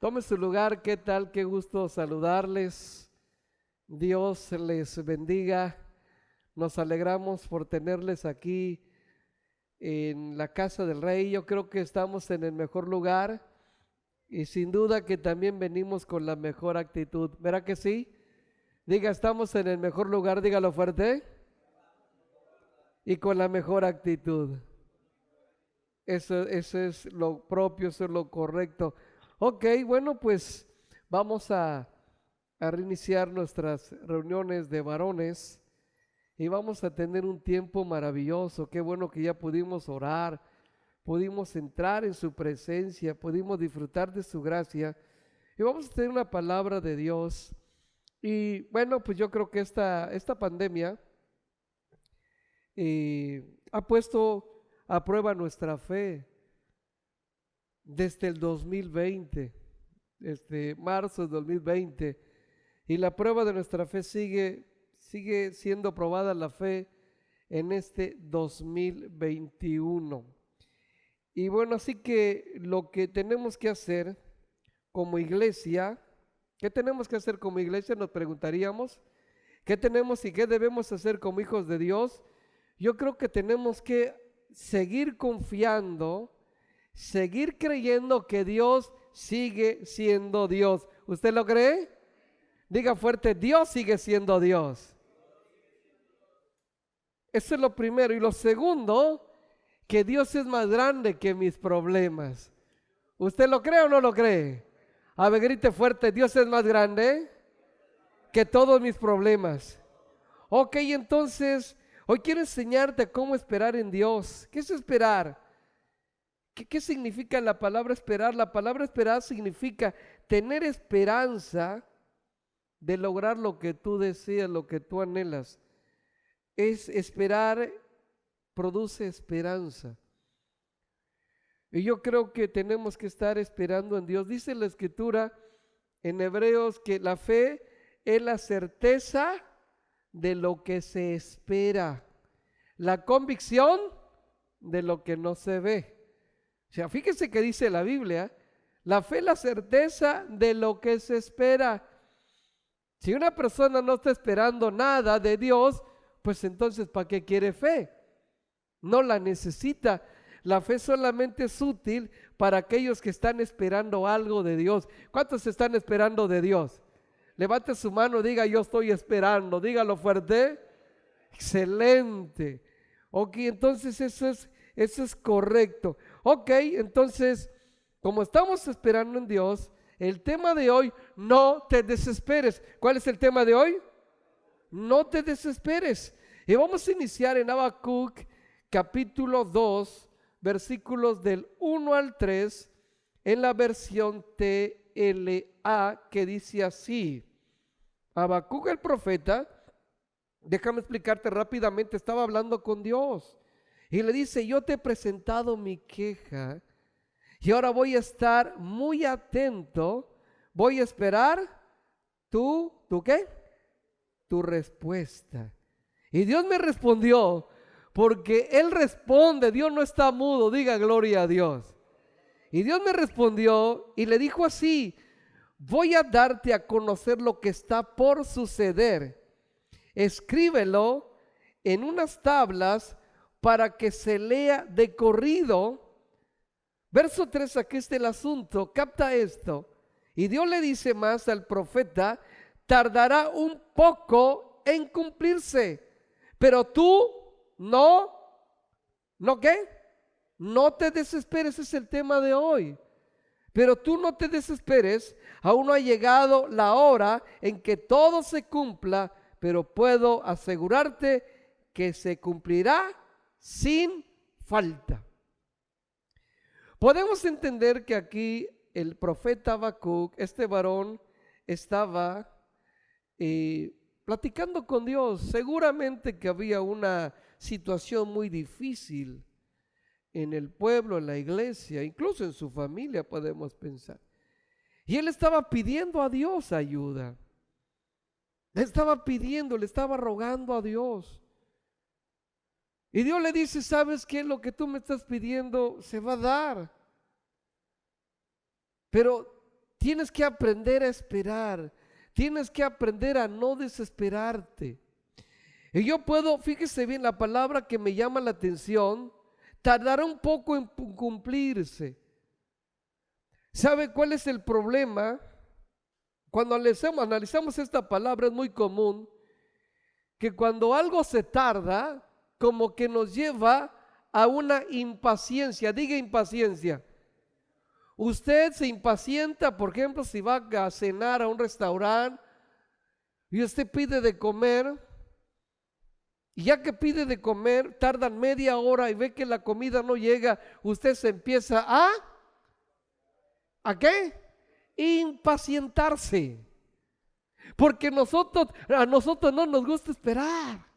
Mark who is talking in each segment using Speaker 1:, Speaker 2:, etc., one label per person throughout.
Speaker 1: Tome su lugar, ¿qué tal? Qué gusto saludarles. Dios les bendiga. Nos alegramos por tenerles aquí en la casa del Rey. Yo creo que estamos en el mejor lugar y sin duda que también venimos con la mejor actitud. ¿Verdad que sí? Diga, estamos en el mejor lugar, dígalo fuerte. Y con la mejor actitud. Eso es lo propio, eso es lo correcto. Ok, bueno, pues vamos a reiniciar nuestras reuniones de varones y vamos a tener un tiempo maravilloso. Qué bueno que ya pudimos orar, pudimos entrar en su presencia, pudimos disfrutar de su gracia y vamos a tener una palabra de Dios. Y bueno, pues yo creo que esta pandemia ha puesto a prueba nuestra fe desde el 2020, desde marzo del 2020, y la prueba de nuestra fe sigue siendo probada la fe en este 2021. Y bueno, así que lo que tenemos que hacer como iglesia, ¿qué tenemos que hacer como iglesia? Nos preguntaríamos, ¿qué tenemos y qué debemos hacer como hijos de Dios? Yo creo que tenemos que seguir confiando, seguir creyendo que Dios sigue siendo Dios. ¿Usted lo cree? Diga fuerte, Dios sigue siendo Dios. Eso es lo primero. Y lo segundo, que Dios es más grande que mis problemas. ¿Usted lo cree o no lo cree? A ver, grite fuerte, Dios es más grande que todos mis problemas. Ok, entonces, hoy quiero enseñarte cómo esperar en Dios. ¿Qué es esperar? ¿Qué significa la palabra esperar? La palabra esperar significa tener esperanza de lograr lo que tú deseas, lo que tú anhelas. Es esperar, produce esperanza. Y yo creo que tenemos que estar esperando en Dios. Dice la Escritura en Hebreos que la fe es la certeza de lo que se espera, la convicción de lo que no se ve. O sea, fíjese que dice la Biblia, la fe es la certeza de lo que se espera. Si una persona no está esperando nada de Dios, pues entonces ¿para qué quiere fe? No la necesita. La fe solamente es útil para aquellos que están esperando algo de Dios. ¿Cuántos están esperando de Dios? Levante su mano, diga yo estoy esperando, dígalo fuerte. Excelente. Ok, entonces eso es correcto. Ok, entonces, como estamos esperando en Dios, el tema de hoy, no te desesperes. ¿Cuál es el tema de hoy? No te desesperes. Y vamos a iniciar en Habacuc, capítulo 2, versículos del 1 al 3, en la versión TLA, que dice así. Habacuc el profeta, déjame explicarte rápidamente, estaba hablando con Dios y le dice, yo te he presentado mi queja y ahora voy a estar muy atento, voy a esperar ¿tú qué? Tu respuesta. Y Dios me respondió, porque Él responde, Dios no está mudo, diga gloria a Dios. Y Dios me respondió y le dijo así, voy a darte a conocer lo que está por suceder. Escríbelo en unas tablas para que se lea de corrido. Verso 3, aquí está el asunto, capta esto. Y Dios le dice más al profeta, tardará un poco en cumplirse, pero tú ¿no qué? No te desesperes, ese es el tema de hoy. Pero tú no te desesperes, aún no ha llegado la hora en que todo se cumpla, pero puedo asegurarte que se cumplirá sin falta. Podemos entender que aquí el profeta Habacuc, este varón, estaba platicando con Dios. Seguramente que había una situación muy difícil en el pueblo, en la iglesia, incluso en su familia podemos pensar. Y él estaba pidiendo a Dios ayuda. Le estaba rogando a Dios. Y Dios le dice, ¿sabes qué? Lo que tú me estás pidiendo se va a dar. Pero tienes que aprender a esperar. Tienes que aprender a no desesperarte. Y yo puedo, fíjese bien, la palabra que me llama la atención, tardará un poco en cumplirse. ¿Sabe cuál es el problema? Cuando analizamos esta palabra, es muy común que cuando algo se tarda, como que nos lleva a una impaciencia. Diga impaciencia. Usted se impacienta, por ejemplo, si va a cenar a un restaurante y usted pide de comer, y ya que pide de comer, tardan media hora y ve que la comida no llega, usted se empieza ¿a qué? Impacientarse. Porque a nosotros no nos gusta esperar.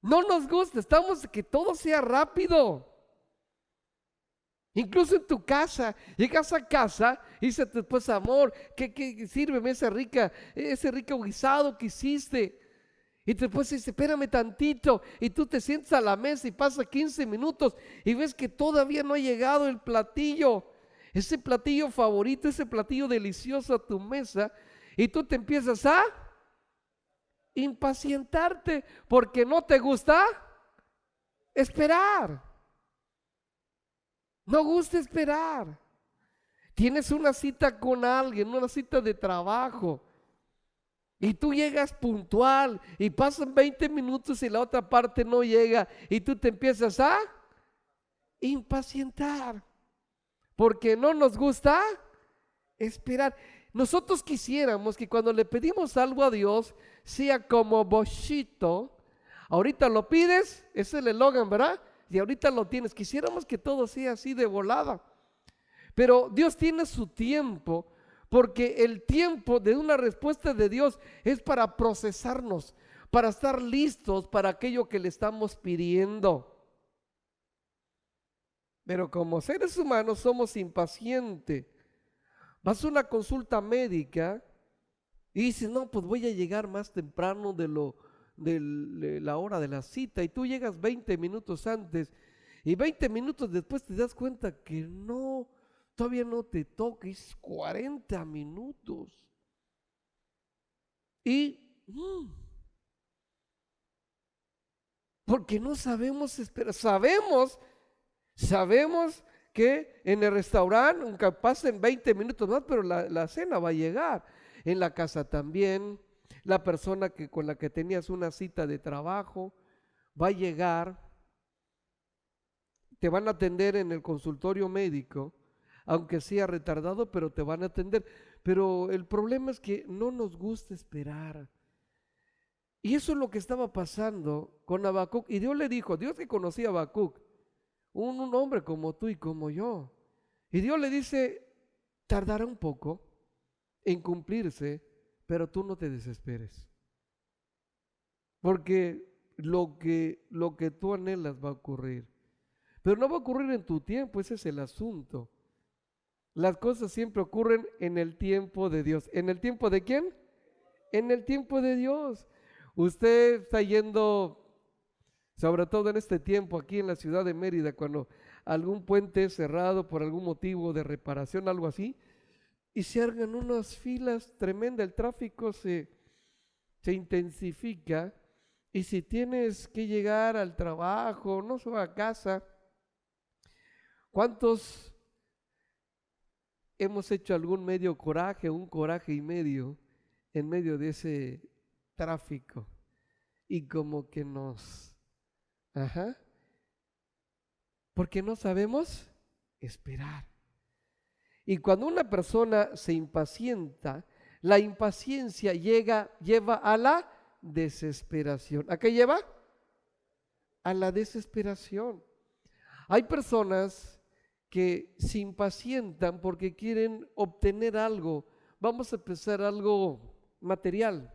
Speaker 1: No nos gusta, estamos que todo sea rápido. Incluso en tu casa, llegas a casa y dices después, amor, ¿qué sírveme ese rico guisado que hiciste? Y después dice, espérame tantito, y tú te sientas a la mesa y pasa 15 minutos y ves que todavía no ha llegado el platillo, ese platillo favorito, ese platillo delicioso a tu mesa, y tú te empiezas a impacientarte porque no te gusta esperar. No gusta esperar. Tienes una cita con alguien, una cita de trabajo, y tú llegas puntual y pasan 20 minutos y la otra parte no llega y tú te empiezas a impacientar porque no nos gusta esperar. Nosotros quisiéramos que cuando le pedimos algo a Dios sea como Boschito. Ahorita lo pides, ese es el eslogan, ¿verdad? Y ahorita lo tienes. Quisiéramos que todo sea así de volada. Pero Dios tiene su tiempo, porque el tiempo de una respuesta de Dios es para procesarnos, para estar listos para aquello que le estamos pidiendo. Pero como seres humanos somos impacientes. Vas a una consulta médica y dices, no, pues voy a llegar más temprano de la hora de la cita, y tú llegas 20 minutos antes y 20 minutos después te das cuenta que no, todavía no te toca, es 40 minutos. Y porque no sabemos esperar. Sabemos que en el restaurante, aunque pasen 20 minutos más, pero la cena va a llegar. En la casa también, la persona con la que tenías una cita de trabajo va a llegar, te van a atender en el consultorio médico, aunque sea retardado, pero te van a atender. Pero el problema es que no nos gusta esperar. Y eso es lo que estaba pasando con Habacuc. Y Dios le dijo, Dios que conocía a Habacuc, un hombre como tú y como yo. Y Dios le dice, tardará un poco en cumplirse, pero tú no te desesperes. Porque lo que tú anhelas va a ocurrir. Pero no va a ocurrir en tu tiempo, ese es el asunto. Las cosas siempre ocurren en el tiempo de Dios. ¿En el tiempo de quién? En el tiempo de Dios. Usted está yendo, sobre todo en este tiempo aquí en la ciudad de Mérida, cuando algún puente es cerrado por algún motivo de reparación, algo así, y se arman unas filas tremendas, el tráfico se intensifica, y si tienes que llegar al trabajo, no solo a casa, ¿cuántos hemos hecho algún medio coraje, un coraje y medio en medio de ese tráfico? Y como que porque no sabemos esperar. Y cuando una persona se impacienta, la impaciencia lleva a la desesperación. ¿A qué lleva? A la desesperación. Hay personas que se impacientan porque quieren obtener algo. Vamos a empezar algo material.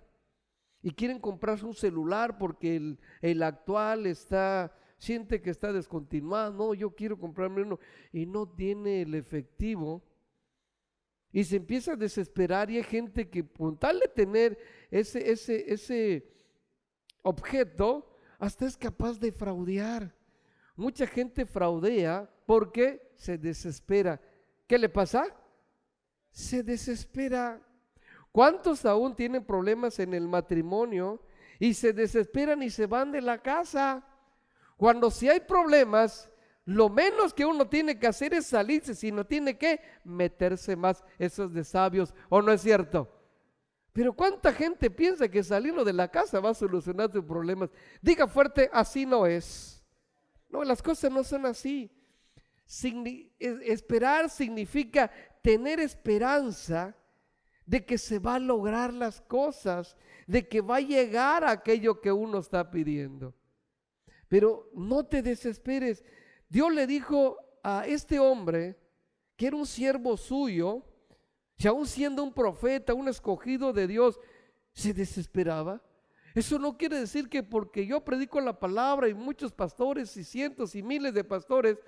Speaker 1: Y quieren comprarse un celular porque el actual siente que está descontinuado. No, yo quiero comprarme uno y no tiene el efectivo. Y se empieza a desesperar, y hay gente que con tal de tener ese objeto, hasta es capaz de fraudear. Mucha gente fraudea porque se desespera. ¿Qué le pasa? se desespera. ¿Cuántos aún tienen problemas en el matrimonio y se desesperan y se van de la casa? Cuando si hay problemas, lo menos que uno tiene que hacer es salirse, sino tiene que meterse más. Eso es de sabios, ¿o no es cierto? Pero ¿cuánta gente piensa que saliendo de la casa va a solucionar sus problemas? Diga fuerte, así no es. No, las cosas no son así. Esperar significa tener esperanza de que se va a lograr las cosas, de que va a llegar aquello que uno está pidiendo. Pero no te desesperes. Dios le dijo a este hombre, que era un siervo suyo, y aún siendo un profeta, un escogido de Dios, se desesperaba. Eso no quiere decir que porque yo predico la palabra y muchos pastores y cientos y miles de pastores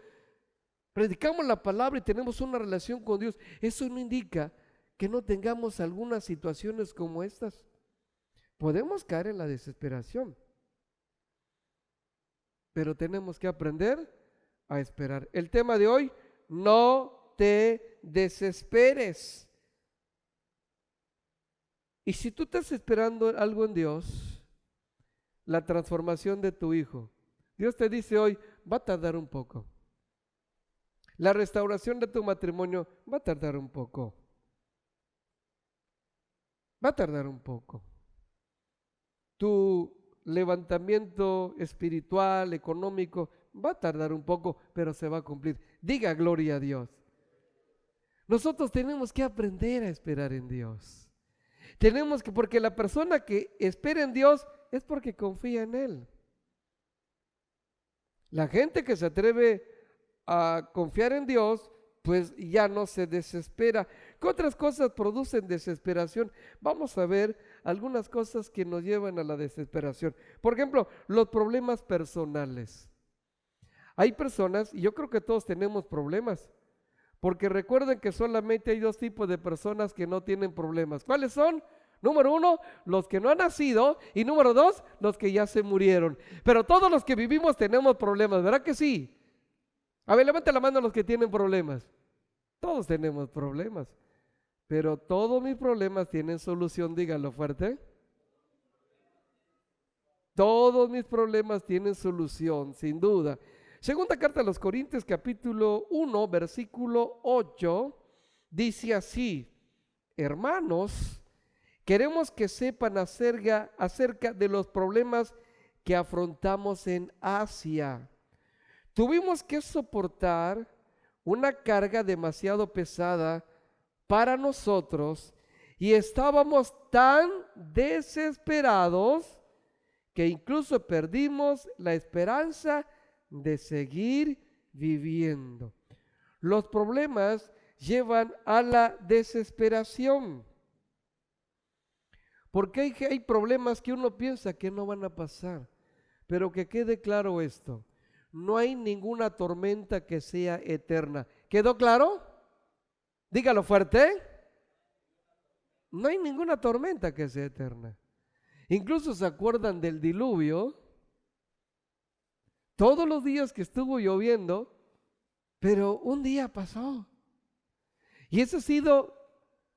Speaker 1: predicamos la palabra y tenemos una relación con Dios, eso no indica que no tengamos algunas situaciones como estas. Podemos caer en la desesperación, pero tenemos que aprender a esperar. El tema de hoy, no te desesperes. Y si tú estás esperando algo en Dios, la transformación de tu hijo, Dios te dice hoy, va a tardar un poco. La restauración de tu matrimonio va a tardar un poco. Va a tardar un poco. Tu levantamiento espiritual, económico, va a tardar un poco, pero se va a cumplir. Diga gloria a Dios. Nosotros tenemos que aprender a esperar en Dios. Tenemos que, porque la persona que espera en Dios es porque confía en Él. La gente que se atreve a confiar en Dios, pues ya no se desespera. ¿Qué otras cosas producen desesperación? Vamos a ver algunas cosas que nos llevan a la desesperación. Por ejemplo, los problemas personales. Hay personas, y yo creo que todos tenemos problemas, porque recuerden que solamente hay dos tipos de personas que no tienen problemas. ¿Cuáles son? Número uno, los que no han nacido, y número dos, los que ya se murieron. Pero todos los que vivimos tenemos problemas, ¿verdad que sí? A ver, levanta la mano los que tienen problemas. Todos tenemos problemas, pero todos mis problemas tienen solución, dígalo fuerte. Todos mis problemas tienen solución, sin duda. Segunda carta a los Corintios, capítulo 1, versículo 8, dice así: hermanos, queremos que sepan acerca de los problemas que afrontamos en Asia. Tuvimos que soportar una carga demasiado pesada para nosotros y estábamos tan desesperados que incluso perdimos la esperanza de seguir viviendo. Los problemas llevan a la desesperación, porque hay problemas que uno piensa que no van a pasar, pero que quede claro esto: no hay ninguna tormenta que sea eterna. ¿Quedó claro? Dígalo fuerte. No hay ninguna tormenta que sea eterna. Incluso se acuerdan del diluvio. Todos los días que estuvo lloviendo, pero un día pasó. Y ese ha sido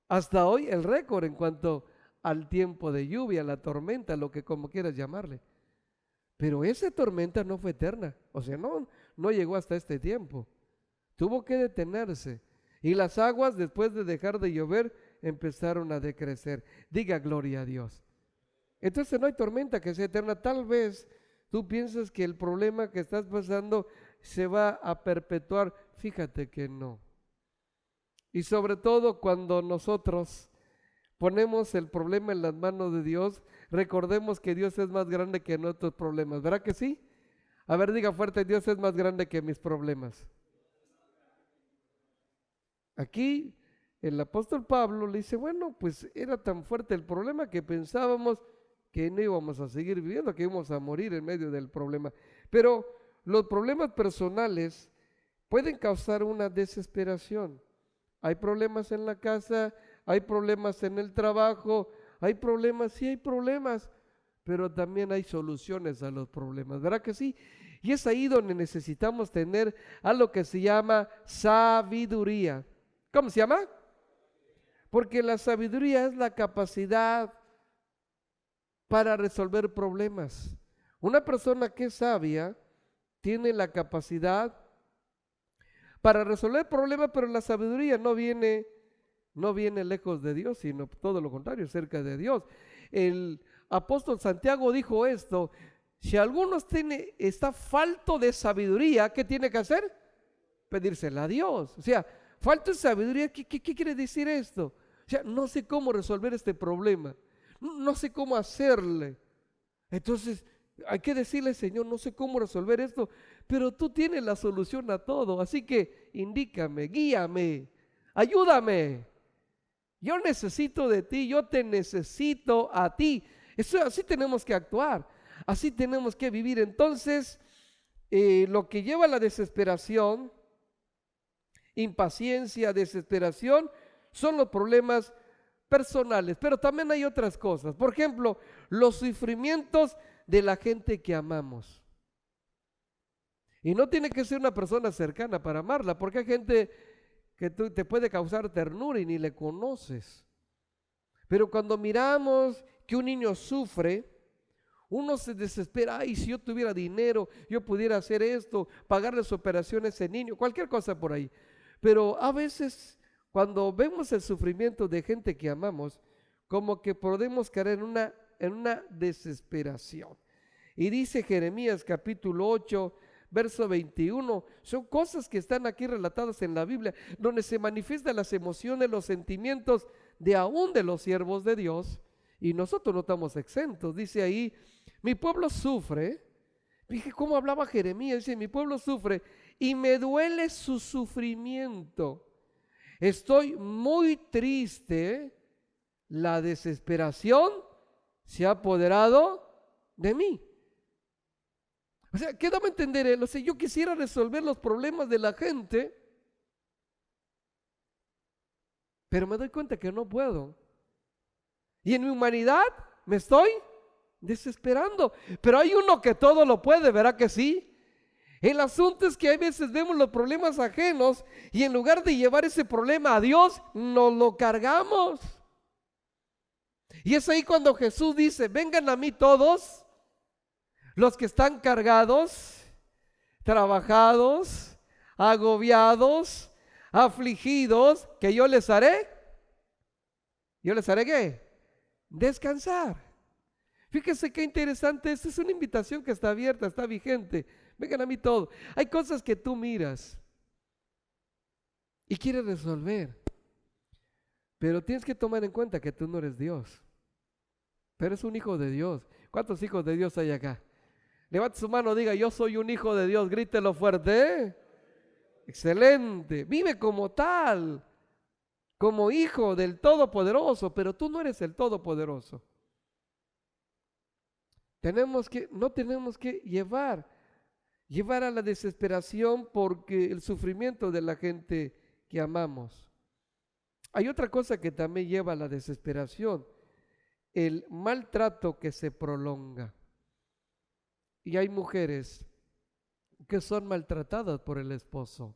Speaker 1: hasta hoy el récord en cuanto al tiempo de lluvia, la tormenta, lo que como quieras llamarle. Pero esa tormenta no fue eterna, o sea, no llegó hasta este tiempo. Tuvo que detenerse. Y las aguas, después de dejar de llover, empezaron a decrecer. Diga gloria a Dios. Entonces no hay tormenta que sea eterna. Tal vez tú piensas que el problema que estás pasando se va a perpetuar. Fíjate que no. Y sobre todo cuando nosotros ponemos el problema en las manos de Dios, recordemos que Dios es más grande que nuestros problemas, ¿verdad que sí? A ver, diga fuerte: Dios es más grande que mis problemas. Aquí el apóstol Pablo le dice, bueno, pues era tan fuerte el problema que pensábamos que no íbamos a seguir viviendo, que íbamos a morir en medio del problema. Pero los problemas personales pueden causar una desesperación. Hay problemas en la casa, hay problemas en el trabajo, hay problemas, sí hay problemas, pero también hay soluciones a los problemas, ¿verdad que sí? Y es ahí donde necesitamos tener algo que se llama sabiduría. ¿Cómo se llama? Porque la sabiduría es la capacidad para resolver problemas. Una persona que es sabia tiene la capacidad para resolver problemas, pero la sabiduría no viene lejos de Dios, sino todo lo contrario, cerca de Dios. El apóstol Santiago dijo esto: si alguno está falto de sabiduría, ¿qué tiene que hacer? Pedírsela a Dios. O sea, falta de sabiduría, ¿qué quiere decir esto? O sea, no sé cómo resolver este problema, no sé cómo hacerle. Entonces, hay que decirle: Señor, no sé cómo resolver esto, pero tú tienes la solución a todo, así que indícame, guíame, ayúdame. Yo necesito de ti, yo te necesito a ti. Así tenemos que actuar, así tenemos que vivir. Entonces, lo que lleva a la desesperación, impaciencia, desesperación, son los problemas personales, pero también hay otras cosas. Por ejemplo, los sufrimientos de la gente que amamos. Y no tiene que ser una persona cercana para amarla, porque hay gente que te puede causar ternura y ni le conoces. Pero cuando miramos que un niño sufre, uno se desespera: ay, si yo tuviera dinero, yo pudiera hacer esto, pagarle su operación a ese niño, cualquier cosa por ahí. Pero a veces, cuando vemos el sufrimiento de gente que amamos, como que podemos caer en una desesperación. Y dice Jeremías capítulo 8, verso 21, son cosas que están aquí relatadas en la Biblia, donde se manifiestan las emociones, los sentimientos de aún de los siervos de Dios, y nosotros no estamos exentos. Dice ahí: mi pueblo sufre. Dije, ¿cómo hablaba Jeremías? Dice: mi pueblo sufre y me duele su sufrimiento. Estoy muy triste, la desesperación se ha apoderado de mí. O sea, ¿qué dame a entender él? O sea, yo quisiera resolver los problemas de la gente, pero me doy cuenta que no puedo. Y en mi humanidad me estoy desesperando. Pero hay uno que todo lo puede, ¿verdad que sí? El asunto es que hay veces vemos los problemas ajenos y en lugar de llevar ese problema a Dios, nos lo cargamos. Y es ahí cuando Jesús dice: vengan a mí todos los que están cargados, trabajados, agobiados, afligidos, que yo les haré. ¿Yo les haré qué? Descansar. Fíjese qué interesante, esta es una invitación que está abierta, está vigente. Vengan a mí todos. Hay cosas que tú miras y quieres resolver, pero tienes que tomar en cuenta que tú no eres Dios, pero eres un hijo de Dios. ¿Cuántos hijos de Dios hay acá? Levante su mano, diga: yo soy un hijo de Dios. Grítelo fuerte, ¿eh? Excelente. Vive como tal, como hijo del Todopoderoso, pero tú no eres el Todopoderoso. No tenemos que llevar a la desesperación porque el sufrimiento de la gente que amamos. Hay otra cosa que también lleva a la desesperación: el maltrato que se prolonga. Y hay mujeres que son maltratadas por el esposo,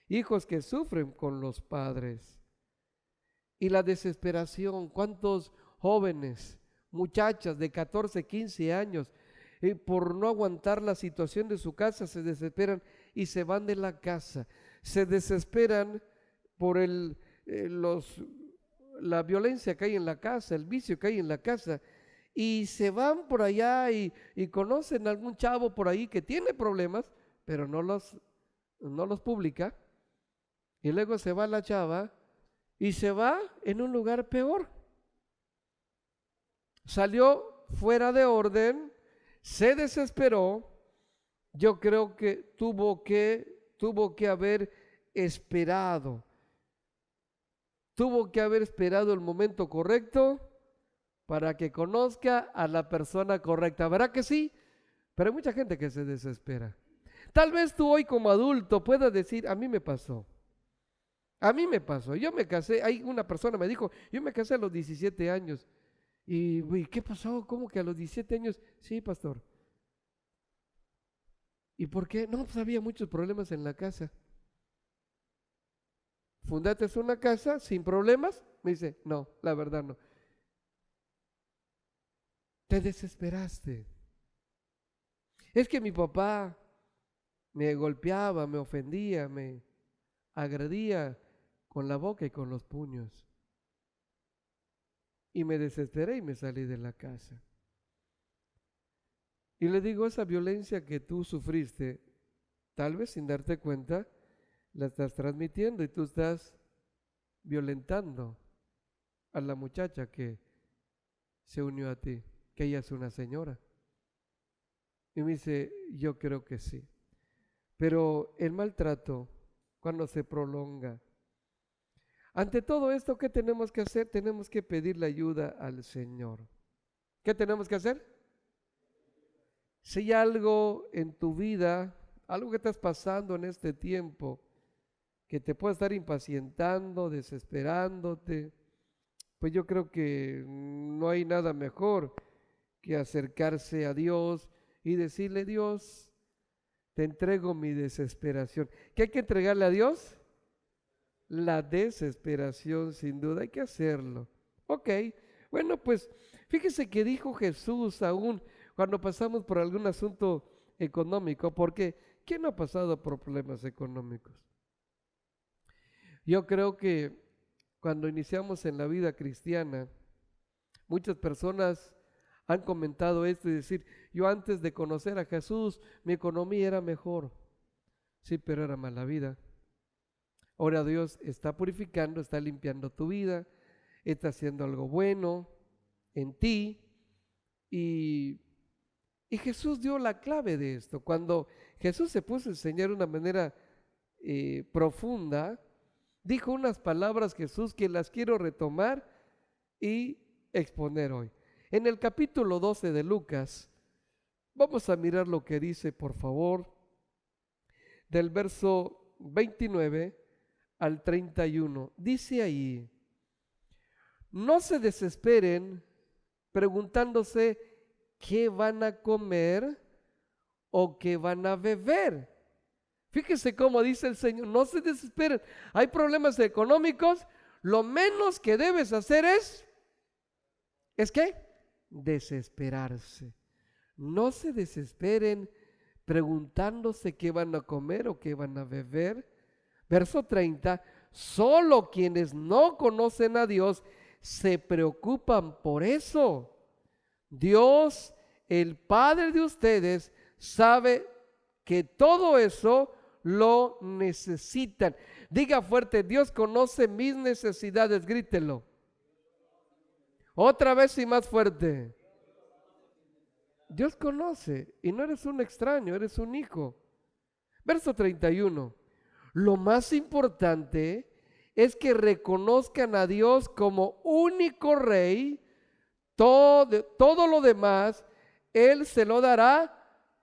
Speaker 1: hijos que sufren con los padres. Y la desesperación, ¿cuántos jóvenes, muchachas de 14, 15 años, por no aguantar la situación de su casa, se desesperan y se van de la casa? Se desesperan por la violencia que hay en la casa, el vicio que hay en la casa, y se van por allá y conocen a algún chavo por ahí que tiene problemas, pero no los publica, y luego se va la chava y se va en un lugar peor. Salió fuera de orden, se desesperó. Yo creo que tuvo que haber esperado. Tuvo que haber esperado el momento correcto para que conozca a la persona correcta. ¿Verdad que sí? Pero hay mucha gente que se desespera. Tal vez tú hoy como adulto puedas decir: a mí me pasó. A mí me pasó. Yo me casé, hay una persona me dijo: yo me casé a los 17 años. Y ¿qué pasó? ¿Cómo que a los 17 años? Sí, pastor. ¿Y por qué? No, pues había muchos problemas en la casa. ¿fundaste una casa sin problemas? Me dice, no, la verdad no. Te desesperaste. Es que mi papá me golpeaba, me ofendía, me agredía con la boca y con los puños. Y me desesperé y me salí de la casa. Y le digo, esa violencia que tú sufriste, tal vez sin darte cuenta, la estás transmitiendo y tú estás violentando a la muchacha que se unió a ti, que ella es una señora. Y me dice, yo creo que sí. Pero el maltrato, cuando se prolonga, ante todo esto, ¿qué tenemos que hacer? Tenemos que pedirle ayuda al Señor. ¿Qué tenemos que hacer? Si hay algo en tu vida, algo que estás pasando en este tiempo, que te puede estar impacientando, desesperándote, pues yo creo que no hay nada mejor que acercarse a Dios y decirle, Dios, te entrego mi desesperación. ¿Qué hay que entregarle a Dios? La desesperación, sin duda, hay que hacerlo. Ok, bueno, pues fíjese que dijo Jesús aún cuando pasamos por algún asunto económico, porque ¿quién no ha pasado por problemas económicos? Yo creo que cuando iniciamos en la vida cristiana, muchas personas han comentado esto y decir, yo antes de conocer a Jesús, mi economía era mejor. Sí, pero era mala vida. Ahora Dios está purificando, está limpiando tu vida, está haciendo algo bueno en ti. Y Jesús dio la clave de esto. Cuando Jesús se puso a enseñar de una manera profunda, dijo unas palabras Jesús que las quiero retomar y exponer hoy. En el capítulo 12 de Lucas, vamos a mirar lo que dice, por favor, del verso 29 al 31. Dice ahí, no se desesperen preguntándose qué van a comer o qué van a beber. Fíjese cómo dice el Señor, no se desesperen. Hay problemas económicos, lo menos que debes hacer ¿es qué? Desesperarse. No se desesperen preguntándose qué van a comer o qué van a beber. Verso 30, solo quienes no conocen a Dios se preocupan por eso. Dios, el Padre de ustedes, sabe que todo eso lo necesitan. Diga fuerte, Dios conoce mis necesidades, grítelo. Otra vez y más fuerte. Dios conoce y no eres un extraño, eres un hijo. Verso 31. Lo más importante es que reconozcan a Dios como único rey. Todo lo demás, Él se lo dará.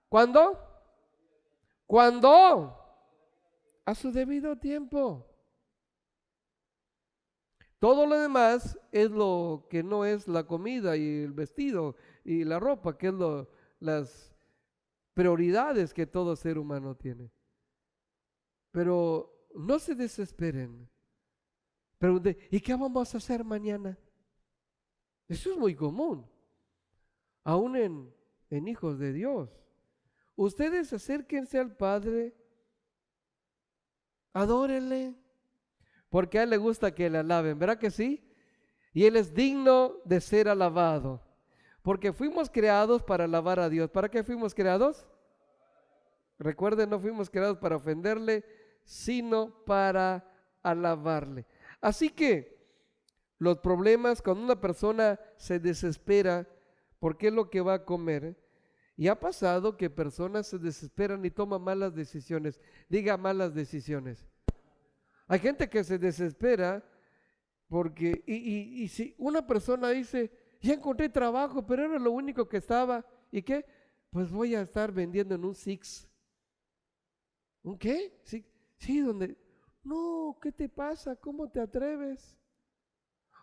Speaker 1: ¿Cuándo? ¿Cuándo? A su debido tiempo. Todo lo demás es lo que no es la comida y el vestido y la ropa, que es las prioridades que todo ser humano tiene. Pero no se desesperen. Pregunté, ¿y qué vamos a hacer mañana? Eso es muy común, aún en hijos de Dios. Ustedes acérquense al Padre, adórenle, porque a Él le gusta que le alaben, ¿verdad que sí? Y Él es digno de ser alabado, porque fuimos creados para alabar a Dios. ¿Para qué fuimos creados? Recuerden, no fuimos creados para ofenderle, sino para alabarle. Así que los problemas, cuando una persona se desespera, ¿por qué es lo que va a comer? Y ha pasado que personas se desesperan y toman malas decisiones. Diga malas decisiones. Hay gente que se desespera porque, y si una persona dice, ya encontré trabajo, pero era lo único que estaba, ¿y qué? Pues voy a estar vendiendo en un Six. ¿Un qué? Sí, donde, no, ¿qué te pasa? ¿Cómo te atreves?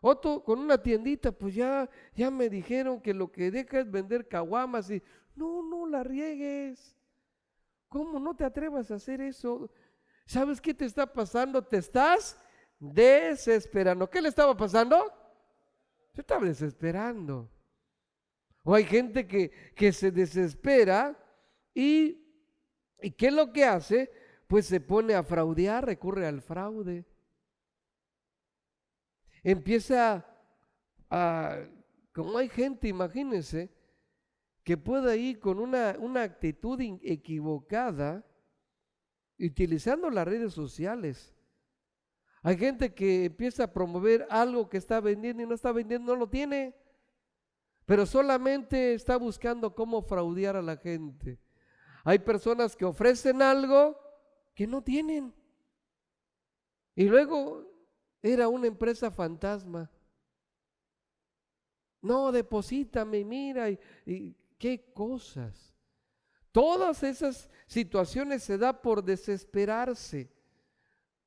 Speaker 1: Otro con una tiendita, pues ya me dijeron que lo que deja es vender caguamas y no la riegues. ¿Cómo no te atrevas a hacer eso? ¿Sabes qué te está pasando? Te estás desesperando. ¿Qué le estaba pasando? Se estaba desesperando. O hay gente que se desespera y ¿qué es lo que hace? Pues se pone a fraudear, recurre al fraude. Empieza como hay gente, imagínense, que puede ir con una actitud equivocada, utilizando las redes sociales. Hay gente que empieza a promover algo que está vendiendo y no está vendiendo, no lo tiene, pero solamente está buscando cómo fraudear a la gente. Hay personas que ofrecen algo que no tienen. Y luego era una empresa fantasma. No, deposítame, mira, y qué cosas. Todas esas situaciones se da por desesperarse,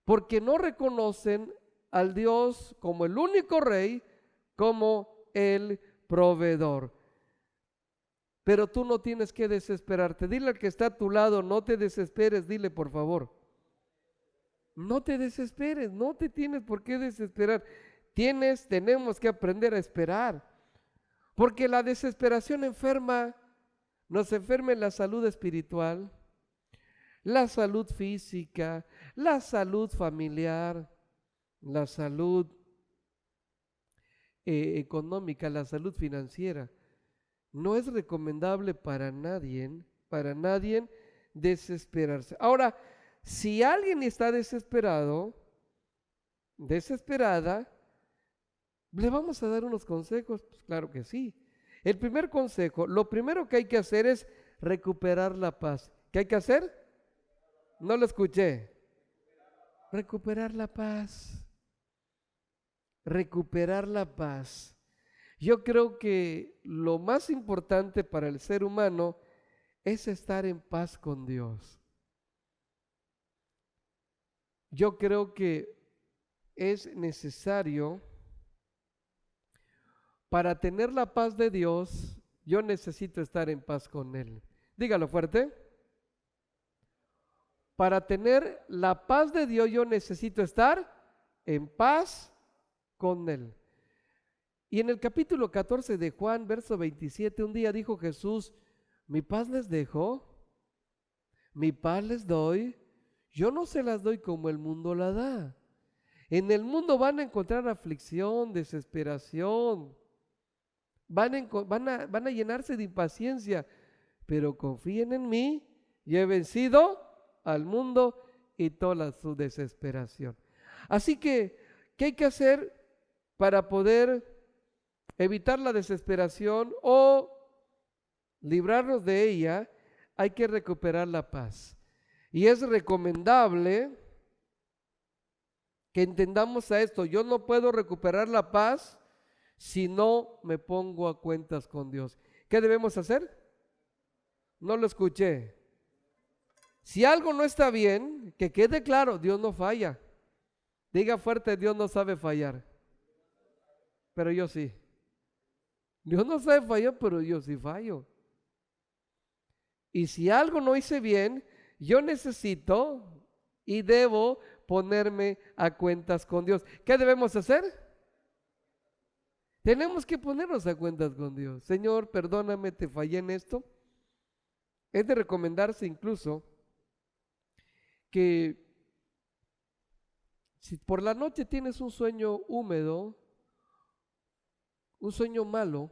Speaker 1: porque no reconocen al Dios como el único rey, como el proveedor. Pero tú no tienes que desesperarte. Dile al que está a tu lado, no te desesperes, dile por favor. No te desesperes, no te tienes por qué desesperar. Tenemos que aprender a esperar. Porque la desesperación nos enferma en la salud espiritual, la salud física, la salud familiar, la salud económica, la salud financiera. No es recomendable para nadie desesperarse. Ahora, si alguien está desesperada, ¿le vamos a dar unos consejos? Pues claro que sí. El primer consejo, lo primero que hay que hacer es recuperar la paz. ¿Qué hay que hacer? No lo escuché. Recuperar la paz. Recuperar la paz. Yo creo que lo más importante para el ser humano es estar en paz con Dios. Yo creo que es necesario, para tener la paz de Dios, yo necesito estar en paz con Él. Dígalo fuerte. Para tener la paz de Dios, yo necesito estar en paz con Él. Y en el capítulo 14 de Juan, verso 27, un día dijo Jesús: mi paz les dejo, mi paz les doy, yo no se las doy como el mundo la da. En el mundo van a encontrar aflicción, desesperación, van a llenarse de impaciencia, pero confíen en mí, yo he vencido al mundo y toda su desesperación. Así que, ¿qué hay que hacer para poder evitar la desesperación o librarnos de ella? Hay que recuperar la paz. Y es recomendable que entendamos a esto: yo no puedo recuperar la paz si no me pongo a cuentas con Dios. ¿Qué debemos hacer? No lo escuché. Si algo no está bien, que quede claro, Dios no falla. Diga fuerte: Dios no sabe fallar. Pero yo sí. Dios no sabe fallar, pero yo sí fallo. Y si algo no hice bien, yo necesito y debo ponerme a cuentas con Dios. ¿Qué debemos hacer? Tenemos que ponernos a cuentas con Dios. Señor, perdóname, te fallé en esto. Es de recomendarse incluso que si por la noche tienes un sueño húmedo, un sueño malo,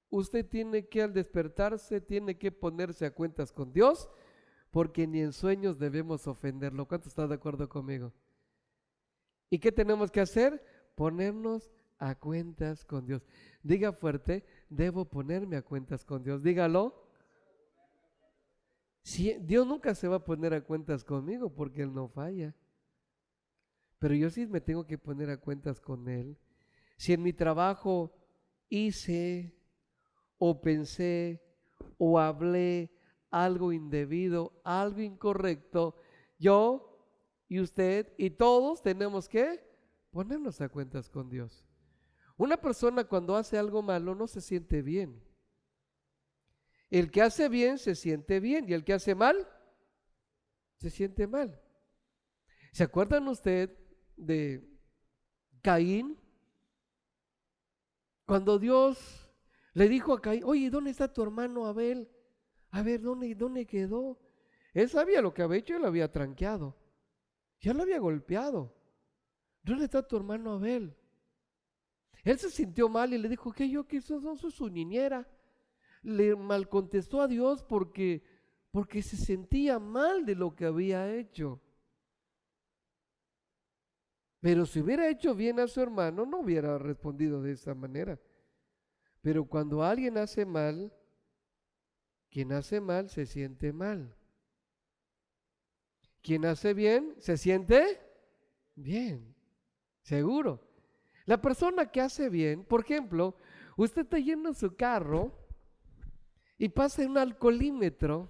Speaker 1: usted tiene que, al despertarse, tiene que ponerse a cuentas con Dios, porque ni en sueños debemos ofenderlo. ¿Cuánto está de acuerdo conmigo? ¿Y qué tenemos que hacer? Ponernos a cuentas con Dios. Diga fuerte: debo ponerme a cuentas con Dios. Dígalo. Si Dios nunca se va a poner a cuentas conmigo, porque Él no falla. Pero yo sí me tengo que poner a cuentas con Él. Si en mi trabajo hice o pensé o hablé algo indebido, algo incorrecto, yo y usted y todos tenemos que ponernos a cuentas con Dios. Una persona cuando hace algo malo no se siente bien. El que hace bien se siente bien y el que hace mal se siente mal. ¿Se acuerdan usted de Caín, cuando Dios le dijo a Caín, oye, ¿dónde está tu hermano Abel? A ver, ¿dónde quedó? Él sabía lo que había hecho, él lo había tranqueado, ya lo había golpeado. ¿Dónde está tu hermano Abel? Él se sintió mal y le dijo, ¿qué yo que soy su niñera? Le mal contestó a Dios porque se sentía mal de lo que había hecho. Pero si hubiera hecho bien a su hermano, no hubiera respondido de esa manera. Pero cuando alguien hace mal, quien hace mal se siente mal. Quien hace bien se siente bien, seguro. La persona que hace bien, por ejemplo, usted está yendo en su carro y pasa en un alcoholímetro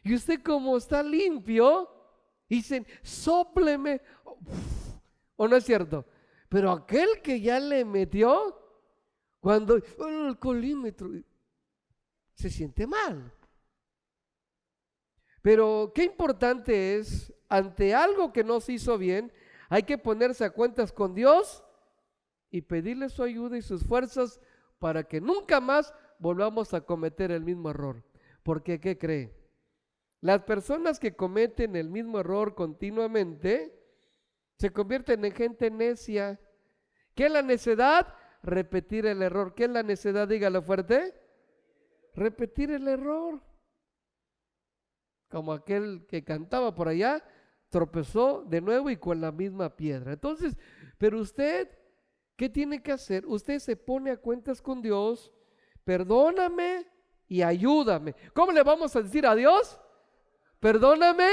Speaker 1: y usted como está limpio, dicen, sópleme, o no es cierto, pero aquel que ya le metió, cuando el alcoholímetro se siente mal. Pero qué importante es, ante algo que no se hizo bien, hay que ponerse a cuentas con Dios y pedirle su ayuda y sus fuerzas para que nunca más volvamos a cometer el mismo error. Porque, ¿qué cree? Las personas que cometen el mismo error continuamente se convierten en gente necia. ¿Qué es la necedad? Repetir el error. ¿Qué es la necedad? Dígalo fuerte. Repetir el error. Como aquel que cantaba por allá, tropezó de nuevo y con la misma piedra. Entonces, pero usted, ¿qué tiene que hacer? Usted se pone a cuentas con Dios, perdóname y ayúdame. ¿Cómo le vamos a decir a Dios? Perdóname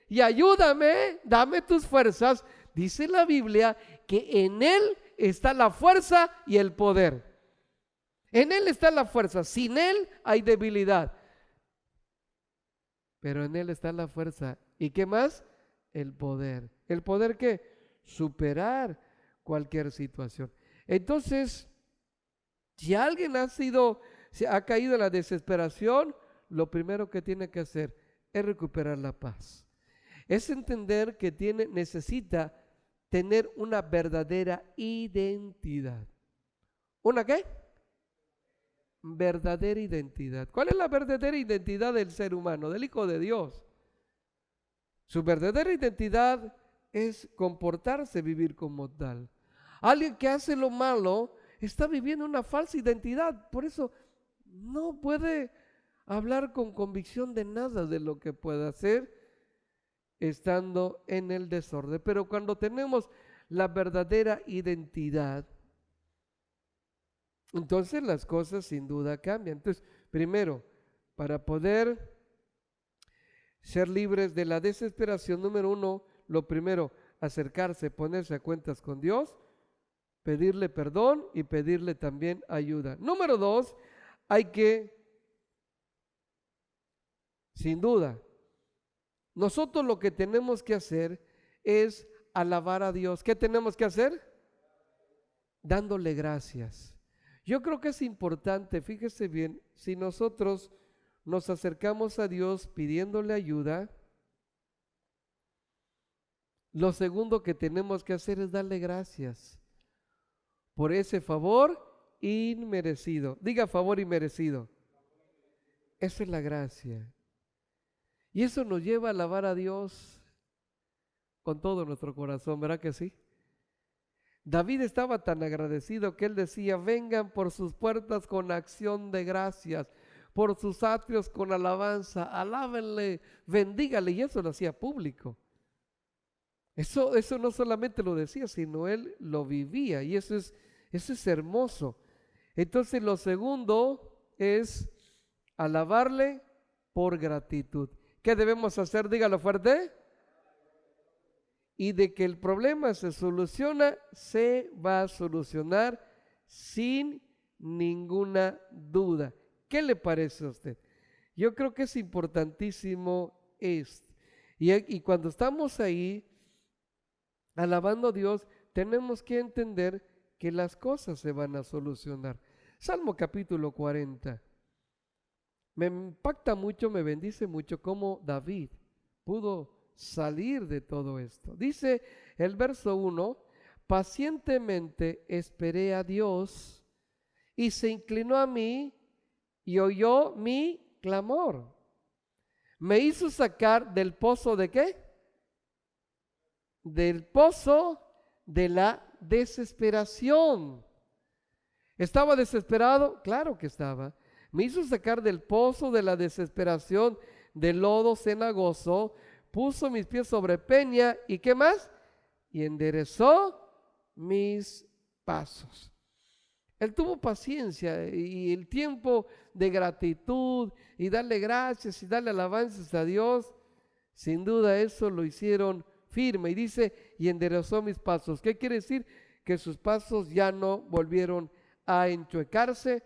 Speaker 1: y ayúdame, dame tus fuerzas. Dice la Biblia que en Él está la fuerza y el poder. En Él está la fuerza, sin Él hay debilidad. Pero en Él está la fuerza. ¿Y qué más? El poder. ¿El poder qué? Superar cualquier situación. Entonces, si alguien ha caído en la desesperación, lo primero que tiene que hacer es recuperar la paz. Es entender que necesita tener una verdadera identidad. ¿Una qué? Verdadera identidad. ¿Cuál es la verdadera identidad del ser humano, del Hijo de Dios? Su verdadera identidad es comportarse, vivir como tal. Alguien que hace lo malo está viviendo una falsa identidad, por eso no puede hablar con convicción de nada de lo que pueda hacer estando en el desorden. Pero cuando tenemos la verdadera identidad, entonces las cosas sin duda cambian. Entonces, primero, para poder ser libres de la desesperación, número uno, lo primero, acercarse, ponerse a cuentas con Dios, pedirle perdón y pedirle también ayuda. Número dos, hay que, sin duda, nosotros lo que tenemos que hacer es alabar a Dios. ¿Qué tenemos que hacer? Dándole gracias. Yo creo que es importante, fíjese bien, si nosotros nos acercamos a Dios pidiéndole ayuda, lo segundo que tenemos que hacer es darle gracias por ese favor inmerecido. Diga favor inmerecido. Eso es la gracia. Y eso nos lleva a alabar a Dios con todo nuestro corazón, ¿verdad que sí? David estaba tan agradecido que él decía, vengan por sus puertas con acción de gracias, por sus atrios con alabanza, alábenle, bendígale, y eso lo hacía público. Eso no solamente lo decía, sino él lo vivía, y eso es hermoso. Entonces lo segundo es alabarle por gratitud. ¿Qué debemos hacer? Dígalo fuerte. Y de que el problema se soluciona, se va a solucionar sin ninguna duda. ¿Qué le parece a usted? Yo creo que es importantísimo esto. Y cuando estamos ahí, alabando a Dios, tenemos que entender que las cosas se van a solucionar. Salmo capítulo 40. Me impacta mucho, me bendice mucho cómo David pudo salir de todo esto. Dice el verso 1, pacientemente esperé a Dios y se inclinó a mí y oyó mi clamor. Me hizo sacar del pozo ¿de qué? Del pozo de la desesperación. ¿Estaba desesperado? Claro que estaba. Me hizo sacar del pozo de la desesperación, del lodo cenagoso, puso mis pies sobre peña y ¿qué más? Y enderezó mis pasos. Él tuvo paciencia y el tiempo de gratitud y darle gracias y darle alabanzas a Dios, sin duda eso lo hicieron firme. Y dice, y enderezó mis pasos. ¿Qué quiere decir? Que sus pasos ya no volvieron a enchuecarse.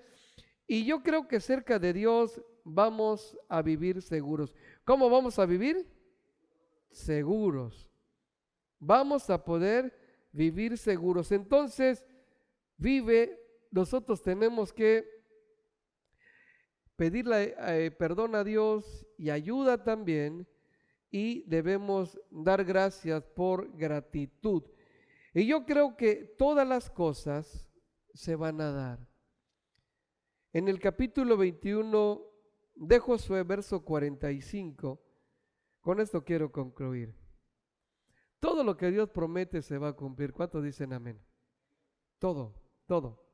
Speaker 1: Y yo creo que cerca de Dios vamos a vivir seguros. ¿Cómo vamos a vivir? Seguros. Vamos a poder vivir seguros. Entonces, nosotros tenemos que pedirle perdón a Dios y ayuda también, y debemos dar gracias por gratitud. Y yo creo que todas las cosas se van a dar. En el capítulo 21 de Josué, verso 45, con esto quiero concluir. Todo lo que Dios promete se va a cumplir. ¿Cuántos dicen amén? Todo, todo.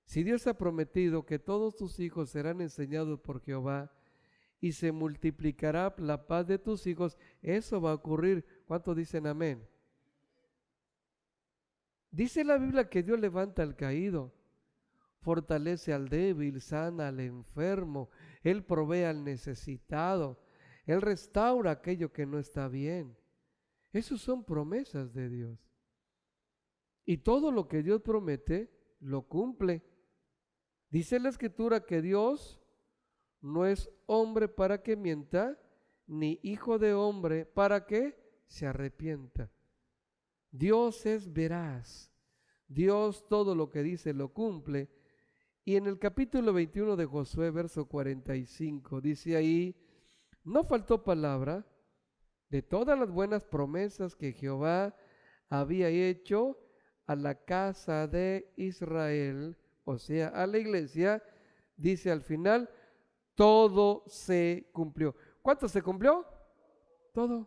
Speaker 1: Si Dios ha prometido que todos tus hijos serán enseñados por Jehová y se multiplicará la paz de tus hijos, eso va a ocurrir. ¿Cuántos dicen amén? Dice la Biblia que Dios levanta al caído, fortalece al débil, sana al enfermo, Él provee al necesitado, Él restaura aquello que no está bien. Esas son promesas de Dios. Y todo lo que Dios promete, lo cumple. Dice la Escritura que Dios no es hombre para que mienta, ni hijo de hombre para que se arrepienta. Dios es veraz. Dios todo lo que dice lo cumple. Y en el capítulo 21 de Josué, verso 45, dice ahí, no faltó palabra de todas las buenas promesas que Jehová había hecho a la casa de Israel, o sea, a la iglesia. Dice al final, todo se cumplió. ¿Cuánto se cumplió? Todo,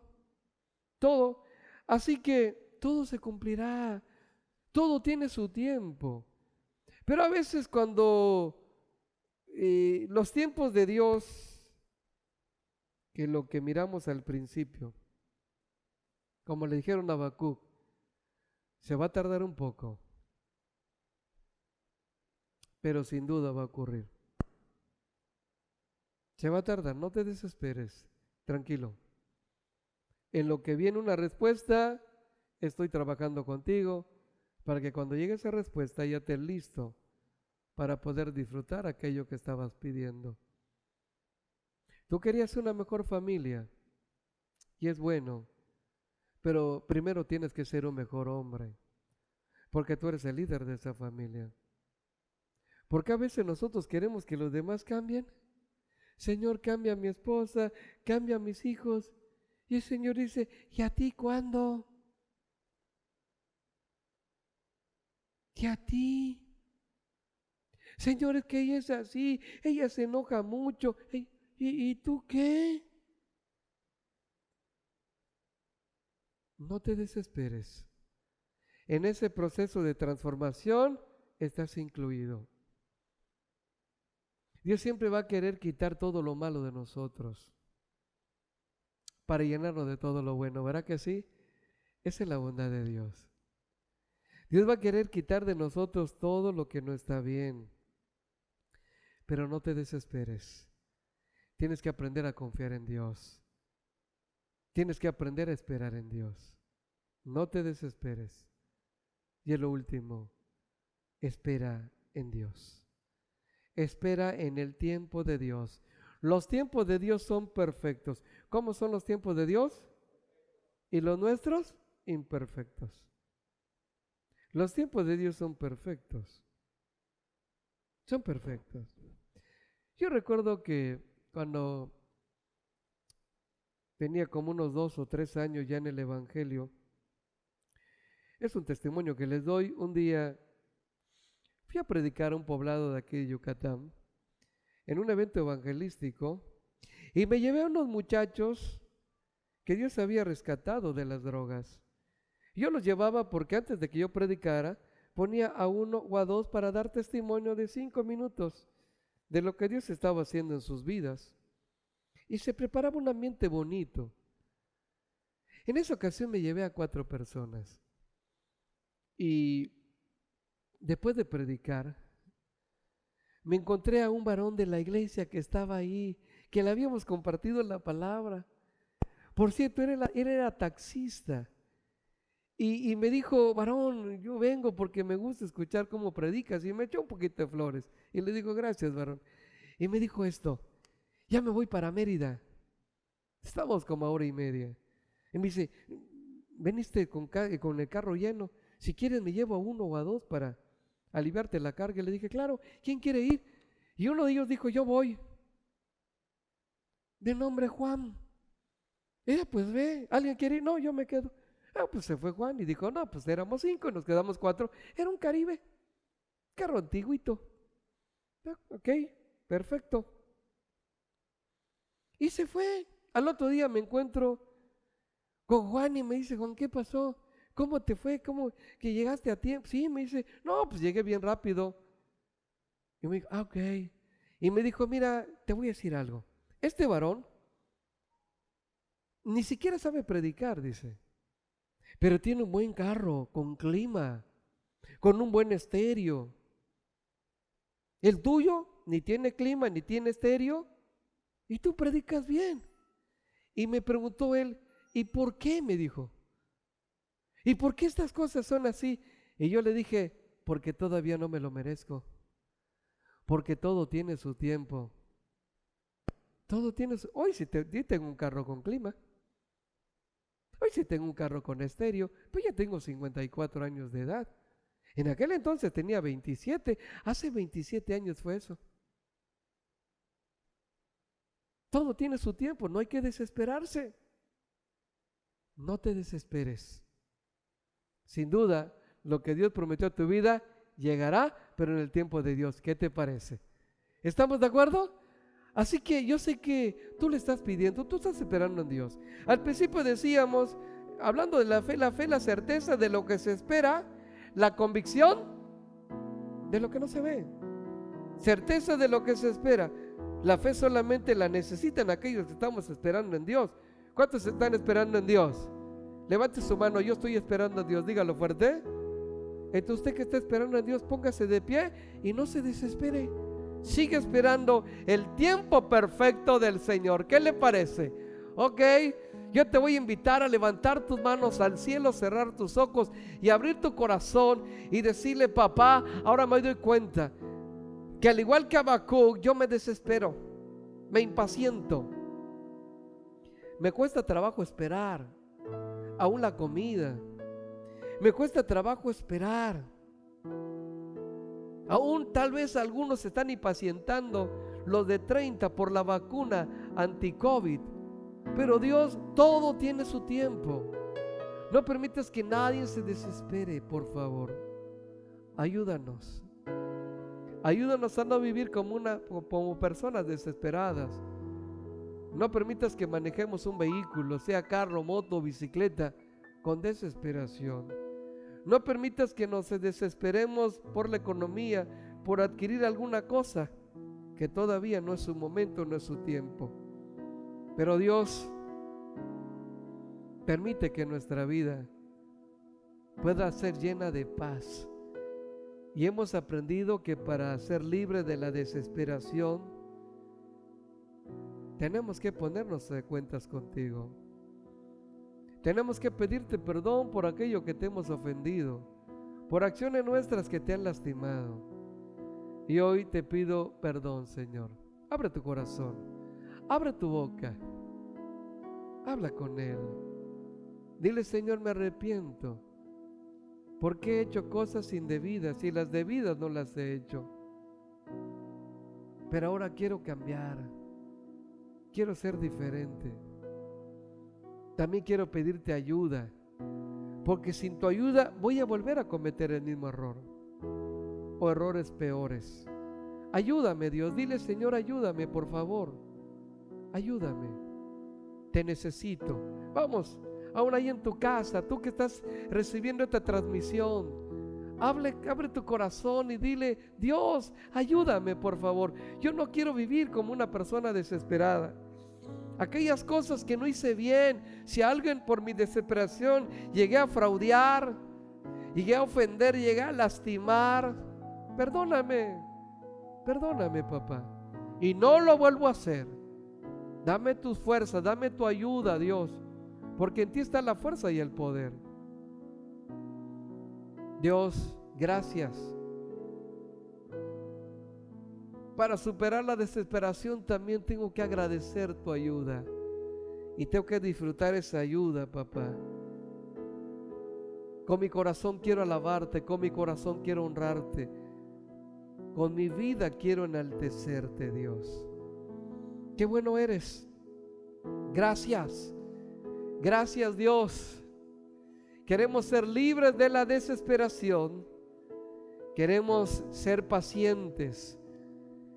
Speaker 1: todo. Así que todo se cumplirá, todo tiene su tiempo. Pero a veces cuando los tiempos de Dios, que lo que miramos al principio, como le dijeron a Habacuc, se va a tardar un poco, pero sin duda va a ocurrir. Se va a tardar, no te desesperes, tranquilo. En lo que viene una respuesta, estoy trabajando contigo para que cuando llegue esa respuesta ya estés listo para poder disfrutar aquello que estabas pidiendo. Tú querías una mejor familia y es bueno, pero primero tienes que ser un mejor hombre, porque tú eres el líder de esa familia. Porque a veces nosotros queremos que los demás cambien. Señor, cambia a mi esposa, cambia a mis hijos. Y el Señor dice, ¿y a ti cuándo? ¿Y a ti? Señor, es que ella es así, ella se enoja mucho. ¿Y tú qué? No te desesperes. En ese proceso de transformación estás incluido. Dios siempre va a querer quitar todo lo malo de nosotros para llenarnos de todo lo bueno, ¿verdad que sí? Esa es la bondad de Dios. Dios va a querer quitar de nosotros todo lo que no está bien, pero no te desesperes. Tienes que aprender a confiar en Dios. Tienes que aprender a esperar en Dios. No te desesperes. Y lo último, espera en Dios. Espera en el tiempo de Dios. Los tiempos de Dios son perfectos. ¿Cómo son los tiempos de Dios? ¿Y los nuestros? Imperfectos. Los tiempos de Dios son perfectos. Son perfectos. Yo recuerdo que cuando tenía como unos 2 o 3 años ya en el Evangelio. Es un testimonio que les doy. Un día fui a predicar a un poblado de aquí de Yucatán, en un evento evangelístico, y me llevé a unos muchachos que Dios había rescatado de las drogas. Yo los llevaba porque antes de que yo predicara, ponía a uno o a dos para dar testimonio de 5 minutos de lo que Dios estaba haciendo en sus vidas. Y se preparaba un ambiente bonito. En esa ocasión me llevé a 4 personas. Y después de predicar, me encontré a un varón de la iglesia que estaba ahí, que le habíamos compartido la palabra. Por cierto, él era taxista. Y me dijo: varón, yo vengo porque me gusta escuchar cómo predicas. Y me echó un poquito de flores. Y le digo: gracias, varón. Y me dijo esto: ya me voy para Mérida. Estamos como a 1:30. Y me dice: veniste con el carro lleno. Si quieres me llevo a 1 o a 2 para aliviarte la carga. Y le dije: claro, ¿quién quiere ir? Y uno de ellos dijo: yo voy. De nombre Juan. Pues ve, ¿alguien quiere ir? No, yo me quedo. Pues se fue Juan y dijo: no, pues éramos 5 y nos quedamos 4. Era un Caribe, carro antiguito. Ok, perfecto. Y se fue. Al otro día me encuentro con Juan y me dice: Juan, ¿qué pasó? ¿Cómo te fue? ¿Cómo que llegaste a tiempo? Sí, me dice: no, pues llegué bien rápido. Y me dijo: ok. Y me dijo: mira, te voy a decir algo. Este varón ni siquiera sabe predicar, dice, pero tiene un buen carro, con clima, con un buen estéreo. El tuyo ni tiene clima, ni tiene estéreo, y tú predicas bien. Y me preguntó él: ¿y por qué? Me dijo. ¿Y por qué estas cosas son así? Y yo le dije: porque todavía no me lo merezco. Porque todo tiene su tiempo. Todo tiene su... Hoy sí tengo un carro con clima. Hoy sí tengo un carro con estéreo. Pues ya tengo 54 años de edad. En aquel entonces tenía 27. Hace 27 años fue eso. Todo tiene su tiempo. No hay que desesperarse. No te desesperes. Sin duda, lo que Dios prometió a tu vida llegará, pero en el tiempo de Dios. ¿Qué te parece? ¿Estamos de acuerdo? Así que yo sé que tú le estás pidiendo, tú estás esperando en Dios. Al principio decíamos, hablando de la fe, la certeza de lo que se espera, la convicción de lo que no se ve. Certeza de lo que se espera. La fe solamente la necesitan aquellos que estamos esperando en Dios. ¿Cuántos están esperando en Dios? Levante su mano: yo estoy esperando en Dios. Dígalo fuerte. Entonces, usted que está esperando en Dios, póngase de pie y no se desespere. Sigue esperando el tiempo perfecto del Señor. ¿Qué le parece? Ok, yo te voy a invitar a levantar tus manos al cielo, cerrar tus ojos y abrir tu corazón y decirle: papá, ahora me doy cuenta que al igual que Habacuc, yo me desespero, me impaciento, me cuesta trabajo esperar, aún la comida, me cuesta trabajo esperar. Aún tal vez algunos se están impacientando, los de 30 por la vacuna anti-COVID. Pero Dios, todo tiene su tiempo. No permitas que nadie se desespere, por favor. Ayúdanos. Ayúdanos a no vivir como personas desesperadas. No permitas que manejemos un vehículo, sea carro, moto, bicicleta, con desesperación. No permitas que nos desesperemos por la economía, por adquirir alguna cosa que todavía no es su momento, no es su tiempo. Pero Dios, permite que nuestra vida pueda ser llena de paz. Y hemos aprendido que para ser libres de la desesperación, tenemos que ponernos de cuentas contigo. Tenemos que pedirte perdón por aquello que te hemos ofendido, por acciones nuestras que te han lastimado. Y hoy te pido perdón, Señor. Abre tu corazón, abre tu boca, habla con Él. Dile: Señor, me arrepiento porque he hecho cosas indebidas y las debidas no las he hecho. Pero ahora quiero cambiar, quiero ser diferente. también quiero pedirte ayuda, porque sin tu ayuda voy a volver a cometer el mismo error o errores peores. Ayúdame, Dios. Dile, Señor, ayúdame, por favor. Ayúdame. Te necesito. Vamos, aún ahí en tu casa, tú que estás recibiendo esta transmisión, abre tu corazón y dile, Dios, ayúdame, por favor. Yo no quiero vivir como una persona desesperada. Aquellas cosas que no hice bien, si a alguien por mi desesperación llegué a fraudear, llegué a ofender, llegué a lastimar, perdóname, papá, y no lo vuelvo a hacer. Dame tus fuerzas, dame tu ayuda, Dios, porque en ti está la fuerza y el poder. Dios, gracias. Para superar la desesperación también tengo que agradecer tu ayuda y tengo que disfrutar esa ayuda, papá. Con mi corazón quiero alabarte, con mi corazón quiero honrarte, con mi vida quiero enaltecerte, Dios. Qué bueno eres. Gracias. Gracias, Dios. Queremos ser libres de la desesperación. Queremos ser pacientes.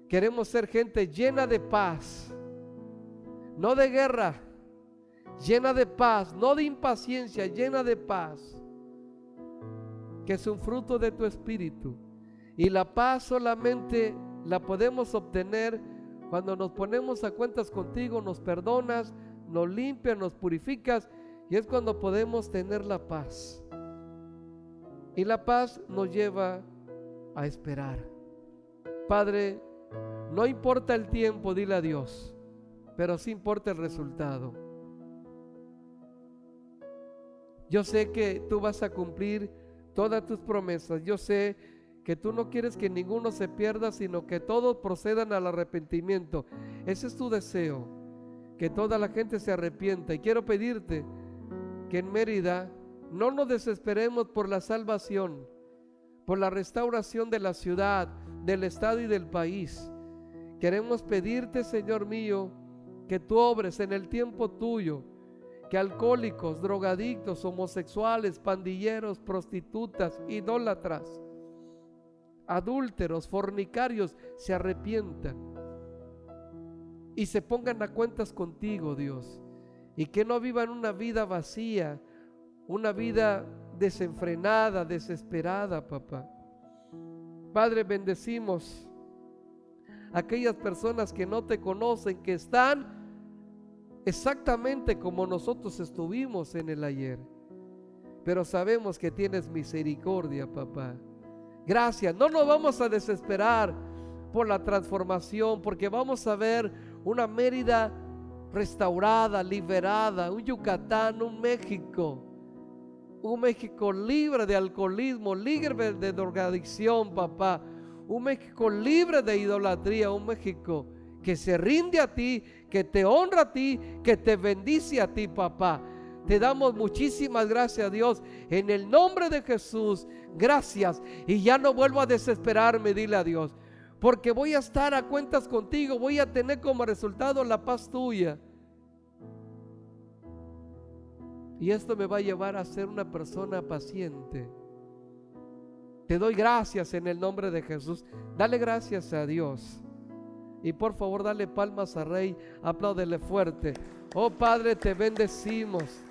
Speaker 1: Queremos ser gente llena de paz, no de guerra, llena de paz, no de impaciencia, llena de paz, que es un fruto de tu espíritu. Y la paz solamente la podemos obtener cuando nos ponemos a cuentas contigo, nos perdonas, nos limpias, nos purificas, y es cuando podemos tener la paz. Y la paz nos lleva a esperar. Padre, no importa el tiempo, dile a Dios, pero sí importa el resultado. Yo sé que tú vas a cumplir todas tus promesas. Yo sé que tú no quieres que ninguno se pierda, sino que todos procedan al arrepentimiento. Ese es tu deseo, que toda la gente se arrepienta. Y quiero pedirte que en Mérida no nos desesperemos por la salvación, por la restauración de la ciudad, del estado y del país. Queremos pedirte, Señor mío, que tú obres en el tiempo tuyo, que alcohólicos, drogadictos, homosexuales, pandilleros, prostitutas, idólatras, adúlteros, fornicarios se arrepientan y se pongan a cuentas contigo, Dios, y que no vivan una vida vacía, una vida desenfrenada, desesperada, papá. Padre, bendecimos a aquellas personas que no te conocen, que están exactamente como nosotros estuvimos en el ayer, pero sabemos que tienes misericordia, papá. Gracias. No nos vamos a desesperar por la transformación, porque vamos a ver una Mérida restaurada, liberada, un Yucatán, un México libre de alcoholismo, libre de drogadicción, papá. Un México libre de idolatría, un México que se rinde a ti, que te honra a ti, que te bendice a ti, papá. Te damos muchísimas gracias, Dios, en el nombre de Jesús. Gracias. Y ya no vuelvo a desesperarme, dile a Dios, porque voy a estar a cuentas contigo, voy a tener como resultado la paz tuya. Y esto me va a llevar a ser una persona paciente. Te doy gracias en el nombre de Jesús. Dale gracias a Dios. Y por favor, dale palmas al Rey. Apláudele fuerte. Oh Padre, te bendecimos.